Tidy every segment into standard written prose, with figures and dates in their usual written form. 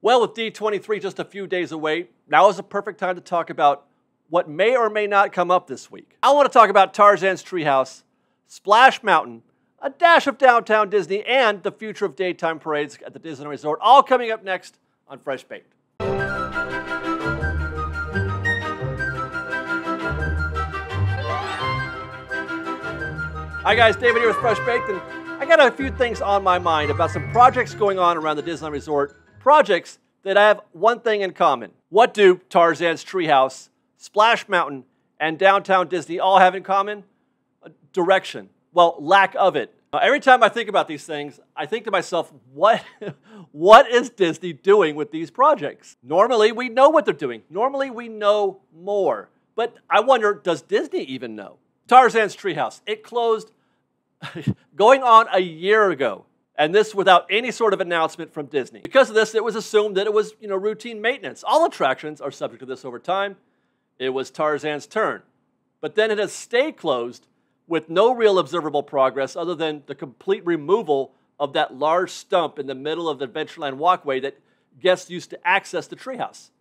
Well, with D23 just a few days away, now is a perfect time to talk about what may or may not come up this week. I want to talk about Tarzan's Treehouse, Splash Mountain, a dash of downtown Disney, and the future of daytime parades at the Disneyland Resort, all coming up next on Fresh Baked. Hi guys, David here with Fresh Baked, and I got a few things on my mind about some projects going on around the Disneyland Resort. Projects that have one thing in common. What do Tarzan's Treehouse, Splash Mountain, and downtown Disney all have in common? Direction. Well, lack of it. Every time I think about these things, I think to myself, what is Disney doing with these projects? Normally, we know what they're doing. Normally, we know more. But I wonder, does Disney even know? Tarzan's Treehouse. It closed going on a year ago. And this without any sort of announcement from Disney. Because of this, it was assumed that it was, routine maintenance. All attractions are subject to this over time. It was Tarzan's turn. But then it has stayed closed with no real observable progress other than the complete removal of that large stump in the middle of the Adventureland walkway that guests used to access the treehouse.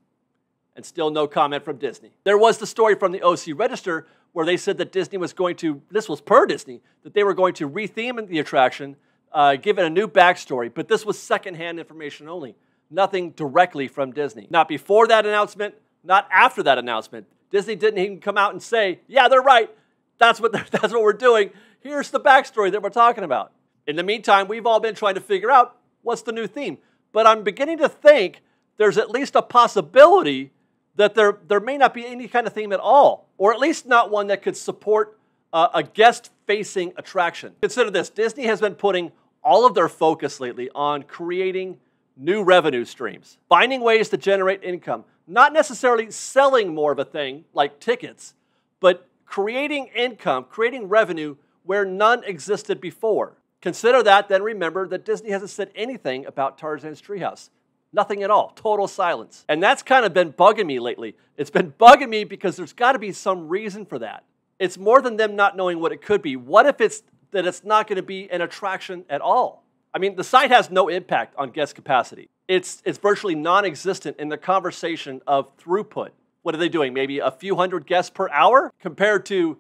And still no comment from Disney. There was the story from the OC Register where they said that Disney was going to, this was per Disney, that they were going to retheme the attraction, give it a new backstory, but this was secondhand information only. Nothing directly from Disney. Not before that announcement, not after that announcement. Disney didn't even come out and say, yeah, they're right. That's what we're doing. Here's the backstory that we're talking about. In the meantime, we've all been trying to figure out what's the new theme. But I'm beginning to think there's at least a possibility that there may not be any kind of theme at all, or at least not one that could support a guest-facing attraction. Consider this. Disney has been putting all of their focus lately on creating new revenue streams, finding ways to generate income, not necessarily selling more of a thing like tickets, but creating income, creating revenue where none existed before. Consider that, then remember that Disney hasn't said anything about Tarzan's Treehouse. Nothing at all, total silence. And that's kind of been bugging me lately. It's been bugging me because there's got to be some reason for that. It's more than them not knowing what it could be. What if it's that it's not going to be an attraction at all? I mean, the site has no impact on guest capacity. It's virtually non-existent in the conversation of throughput. What are they doing? Maybe a few hundred guests per hour compared to,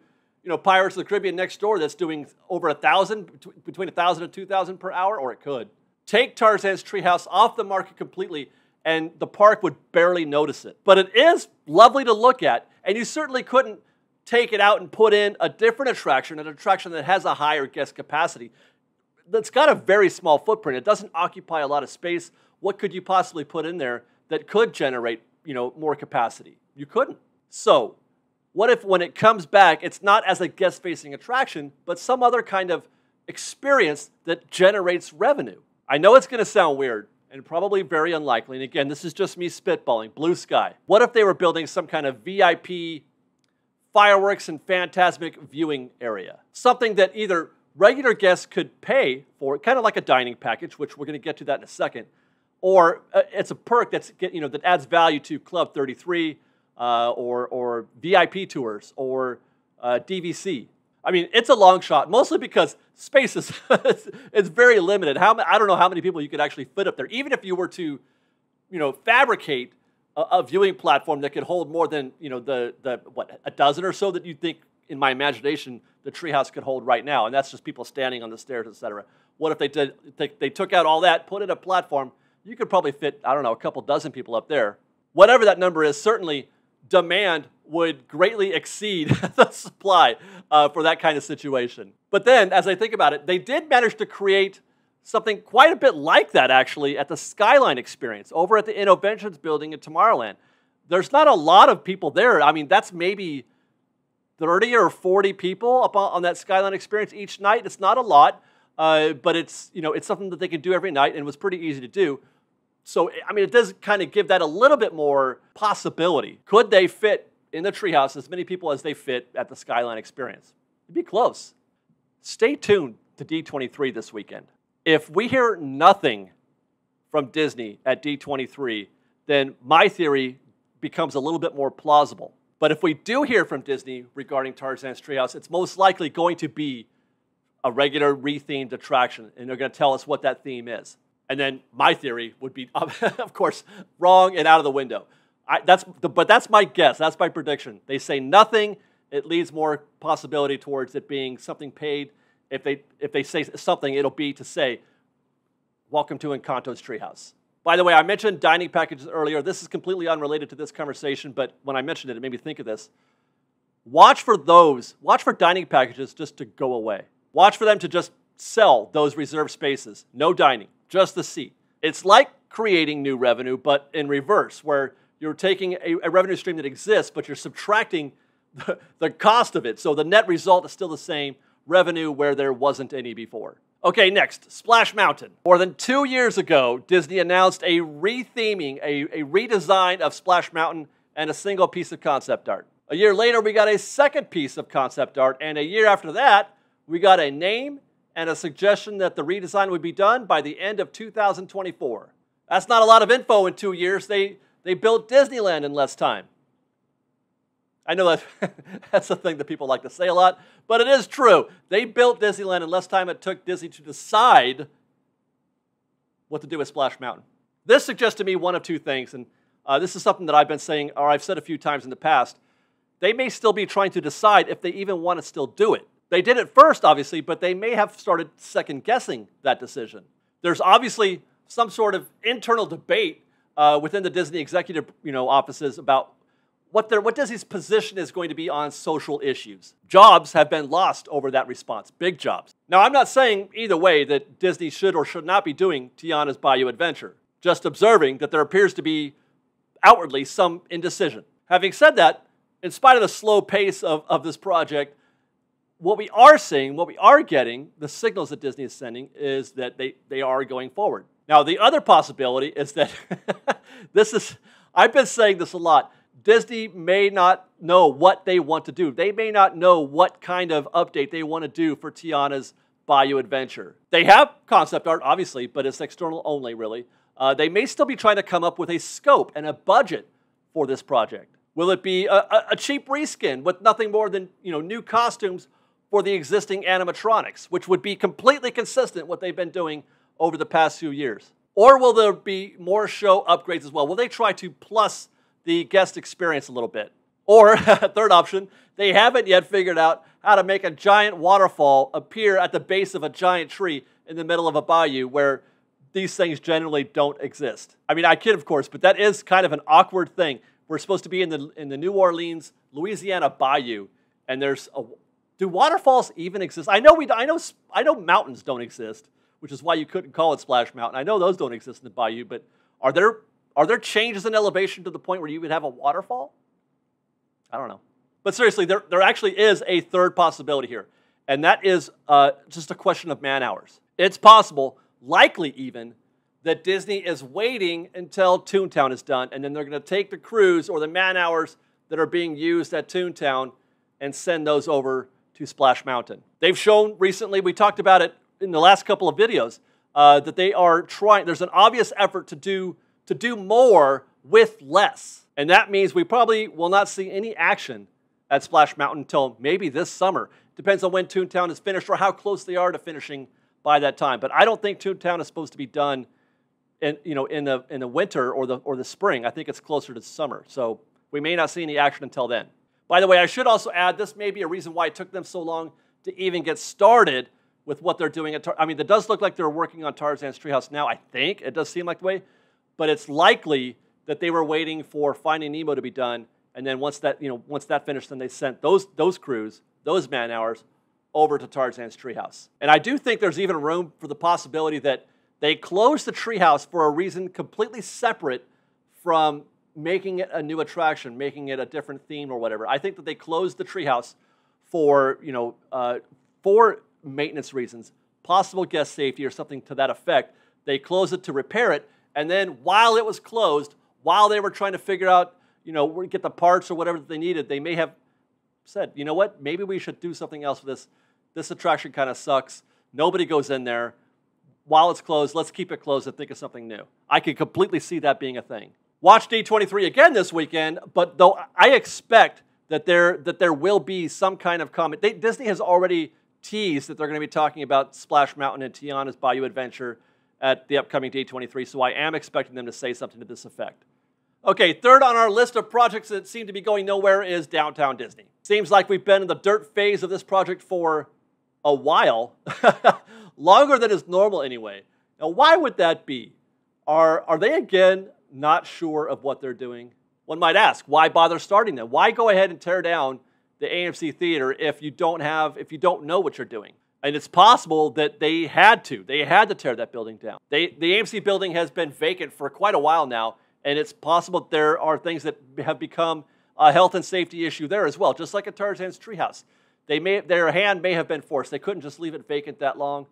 Pirates of the Caribbean next door that's doing over 1,000, between 1,000 and 2,000 per hour, or it could. Take Tarzan's Treehouse off the market completely and the park would barely notice it. But it is lovely to look at, and you certainly couldn't take it out and put in a different attraction, an attraction that has a higher guest capacity. That's got a very small footprint. It doesn't occupy a lot of space. What could you possibly put in there that could generate, more capacity? You couldn't. So, what if when it comes back, it's not as a guest-facing attraction, but some other kind of experience that generates revenue? I know it's going to sound weird and probably very unlikely. And again, this is just me spitballing, blue sky. What if they were building some kind of VIP fireworks and phantasmic viewing area? Something that either regular guests could pay for, kind of like a dining package, which we're going to get to that in a second, or it's a perk that adds value to Club 33 or VIP tours or DVC. I mean, it's a long shot, mostly because space is it's very limited. I don't know how many people you could actually fit up there. Even if you were to, fabricate a viewing platform that could hold more than, a dozen or so that you think, in my imagination, the treehouse could hold right now. And that's just people standing on the stairs, etc. What if they took out all that, put in a platform, you could probably fit, I don't know, a couple dozen people up there. Whatever that number is, certainly demand would greatly exceed the supply for that kind of situation. But then, as I think about it, they did manage to create something quite a bit like that, actually, at the Skyline experience over at the Innovations building in Tomorrowland. There's not a lot of people there. I mean, that's maybe 30 or 40 people up on that Skyline experience each night. It's not a lot, but it's something that they can do every night, and it was pretty easy to do. So, I mean, it does kind of give that a little bit more possibility. Could they fit in the treehouse as many people as they fit at the Skyline experience? It'd be close. Stay tuned to D23 this weekend. If we hear nothing from Disney at D23, then my theory becomes a little bit more plausible. But if we do hear from Disney regarding Tarzan's Treehouse, it's most likely going to be a regular rethemed attraction, and they're going to tell us what that theme is. And then my theory would be, of course, wrong and out of the window. But that's my guess. That's my prediction. They say nothing. It leaves more possibility towards it being something paid. If they say something, it'll be to say, welcome to Encanto's Treehouse. By the way, I mentioned dining packages earlier. This is completely unrelated to this conversation, but when I mentioned it, it made me think of this. Watch for dining packages just to go away. Watch for them to just sell those reserved spaces. No dining, just the seat. It's like creating new revenue, but in reverse, where you're taking a revenue stream that exists, but you're subtracting the cost of it. So the net result is still the same revenue where there wasn't any before. Okay, next, Splash Mountain. More than 2 years ago, Disney announced a retheming, a redesign of Splash Mountain and a single piece of concept art. A year later, we got a second piece of concept art, and a year after that, we got a name and a suggestion that the redesign would be done by the end of 2024. That's not a lot of info in 2 years. They built Disneyland in less time. I know that that's a thing that people like to say a lot, but it is true. They built Disneyland in less time it took Disney to decide what to do with Splash Mountain. This suggests to me one of two things, and this is something that I've been saying, or I've said a few times in the past. They may still be trying to decide if they even want to still do it. They did it first, obviously, but they may have started second-guessing that decision. There's obviously some sort of internal debate within the Disney executive offices about what Disney's position is going to be on social issues. Jobs have been lost over that response, big jobs. Now, I'm not saying either way that Disney should or should not be doing Tiana's Bayou Adventure, just observing that there appears to be outwardly some indecision. Having said that, in spite of the slow pace of this project, what we are seeing, what we are getting, the signals that Disney is sending is that they are going forward. Now, the other possibility is that I've been saying this a lot, Disney may not know what they want to do. They may not know what kind of update they want to do for Tiana's Bayou Adventure. They have concept art, obviously, but it's external only, really. They may still be trying to come up with a scope and a budget for this project. Will it be a cheap reskin with nothing more than new costumes for the existing animatronics, which would be completely consistent with what they've been doing over the past few years? Or will there be more show upgrades as well? Will they try to plus the guest experience a little bit? Or, third option, they haven't yet figured out how to make a giant waterfall appear at the base of a giant tree in the middle of a bayou where these things generally don't exist. I mean, I kid, of course, but that is kind of an awkward thing. We're supposed to be in the New Orleans, Louisiana bayou, and do waterfalls even exist? I know mountains don't exist, which is why you couldn't call it Splash Mountain. I know those don't exist in the bayou, but are there changes in elevation to the point where you would have a waterfall? I don't know. But seriously, there actually is a third possibility here, and that is just a question of man hours. It's possible, likely even, that Disney is waiting until Toontown is done, and then they're going to take the crews or the man hours that are being used at Toontown and send those over to Splash Mountain. They've shown recently, we talked about it in the last couple of videos, that they are trying, there's an obvious effort to do more with less. And that means we probably will not see any action at Splash Mountain until maybe this summer. Depends on when Toontown is finished or how close they are to finishing by that time. But I don't think Toontown is supposed to be done in the winter or the spring. I think it's closer to summer. So we may not see any action until then. By the way, I should also add, this may be a reason why it took them so long to even get started with what they're doing at I mean, it does look like they're working on Tarzan's Treehouse now, I think. It does seem like the way. But it's likely that they were waiting for Finding Nemo to be done, and then once that finished, then they sent those crews, those man hours, over to Tarzan's Treehouse. And I do think there's even room for the possibility that they closed the treehouse for a reason completely separate from making it a new attraction, making it a different theme or whatever. I think that they closed the treehouse for maintenance reasons, possible guest safety or something to that effect. They closed it to repair it, and then while it was closed, while they were trying to figure out, get the parts or whatever that they needed, they may have said, you know what, maybe we should do something else with this. This attraction kind of sucks. Nobody goes in there. While it's closed, let's keep it closed and think of something new. I could completely see that being a thing. Watch D23 again this weekend, but though I expect that there will be some kind of comment. Disney has already teased that they're going to be talking about Splash Mountain and Tiana's Bayou Adventure at the upcoming D23, so I am expecting them to say something to this effect. Okay, third on our list of projects that seem to be going nowhere is Downtown Disney. Seems like we've been in the dirt phase of this project for a while, longer than is normal anyway. Now, why would that be? Are they again not sure of what they're doing? One might ask, why bother starting them? Why go ahead and tear down the AMC Theater if you don't know what you're doing? And it's possible that they had to tear that building down. The AMC building has been vacant for quite a while now, and it's possible there are things that have become a health and safety issue there as well, just like at Tarzan's Treehouse. Their hand may have been forced. They couldn't just leave it vacant that long.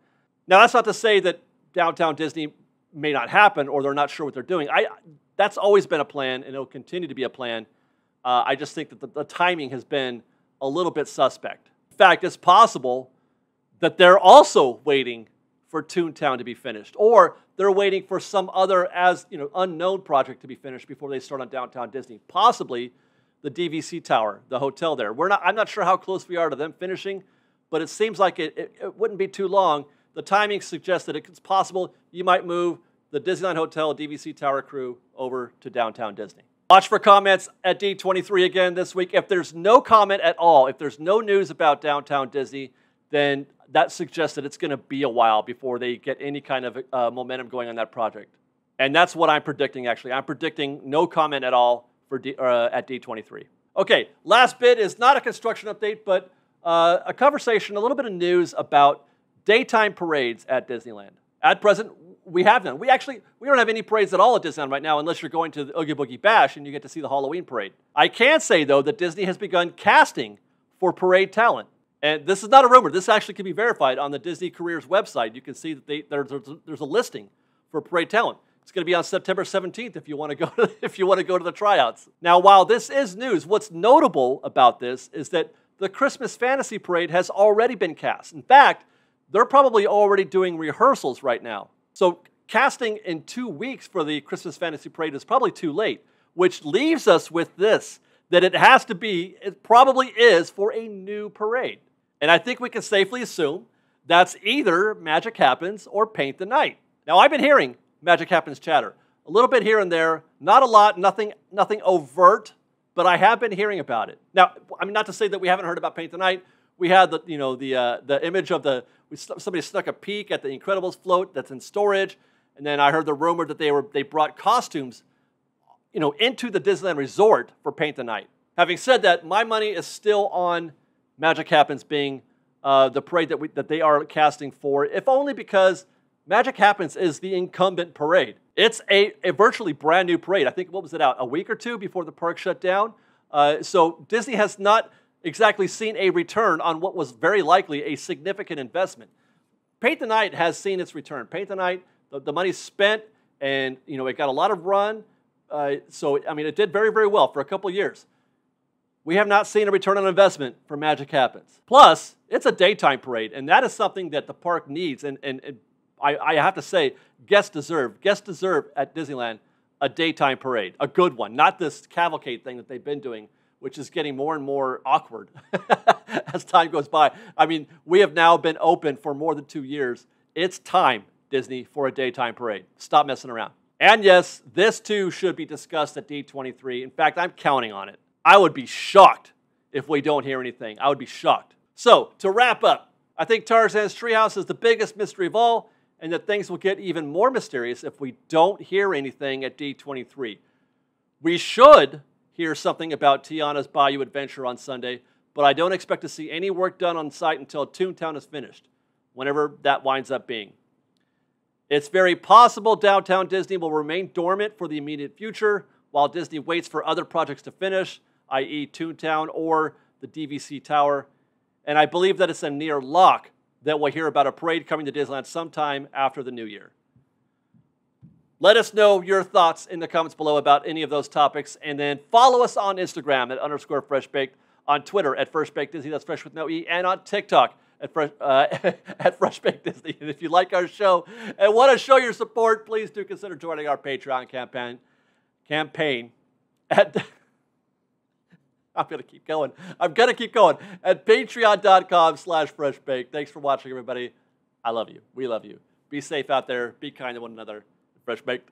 Now, that's not to say that Downtown Disney may not happen or they're not sure what they're doing. That's always been a plan, and it'll continue to be a plan. I just think that the timing has been a little bit suspect. In fact, it's possible that they're also waiting for Toontown to be finished, or they're waiting for some other unknown project to be finished before they start on Downtown Disney. Possibly the DVC Tower, the hotel there. I'm not sure how close we are to them finishing, but it seems like it wouldn't be too long. The timing suggests that it's possible you might move the Disneyland Hotel DVC Tower crew over to Downtown Disney. Watch for comments at D23 again this week. If there's no comment at all, if there's no news about Downtown Disney, then that suggests that it's going to be a while before they get any kind of momentum going on that project. And that's what I'm predicting, actually. I'm predicting no comment at all for at D23. Okay, last bit is not a construction update, but a conversation, a little bit of news about daytime parades at Disneyland. At present, we have none. We don't have any parades at all at Disneyland right now, unless you're going to the Oogie Boogie Bash and you get to see the Halloween parade. I can say, though, that Disney has begun casting for parade talent. And this is not a rumor. This actually can be verified on the Disney Careers website. You can see that there's a listing for parade talent. It's going to be on September 17th if you want to go to the tryouts. Now, while this is news, what's notable about this is that the Christmas Fantasy Parade has already been cast. In fact, they're probably already doing rehearsals right now. So casting in 2 weeks for the Christmas Fantasy Parade is probably too late, which leaves us with this, that it probably is for a new parade. And I think we can safely assume that's either Magic Happens or Paint the Night. Now, I've been hearing Magic Happens chatter. A little bit here and there, not a lot, nothing overt, but I have been hearing about it. Now, I mean, not to say that we haven't heard about Paint the Night. We had the image of somebody snuck a peek at the Incredibles float that's in storage, and then I heard the rumor that they brought costumes, into the Disneyland Resort for Paint the Night. Having said that, my money is still on Magic Happens being the parade that they are casting for, if only because Magic Happens is the incumbent parade. It's a virtually brand new parade. I think, what was it out? A week or two before the park shut down? So Disney has not exactly seen a return on what was very likely a significant investment. Paint the Night has seen its return. Paint the Night, the money's spent, and it got a lot of run. So, I mean, it did very, very well for a couple of years. We have not seen a return on investment for Magic Happens. Plus, it's a daytime parade, and that is something that the park needs. And I have to say, guests deserve at Disneyland a daytime parade, a good one, not this cavalcade thing that they've been doing, which is getting more and more awkward as time goes by. I mean, we have now been open for more than 2 years. It's time, Disney, for a daytime parade. Stop messing around. And yes, this too should be discussed at D23. In fact, I'm counting on it. I would be shocked if we don't hear anything. I would be shocked. So, to wrap up, I think Tarzan's Treehouse is the biggest mystery of all, and that things will get even more mysterious if we don't hear anything at D23. We should hear something about Tiana's Bayou Adventure on Sunday, but I don't expect to see any work done on site until Toontown is finished, whenever that winds up being. It's very possible Downtown Disney will remain dormant for the immediate future while Disney waits for other projects to finish, i.e. Toontown or the DVC Tower. And I believe that it's a near lock that we'll hear about a parade coming to Disneyland sometime after the new year. Let us know your thoughts in the comments below about any of those topics, and then follow us on Instagram at _FreshBaked, on Twitter at FreshBakedDisney, that's fresh with no E, and on TikTok at FreshBakedDisney. And if you like our show and want to show your support, please do consider joining our Patreon campaign at I'm going to keep going. At patreon.com/freshbaked. Thanks for watching, everybody. I love you. We love you. Be safe out there. Be kind to one another. Fresh Baked.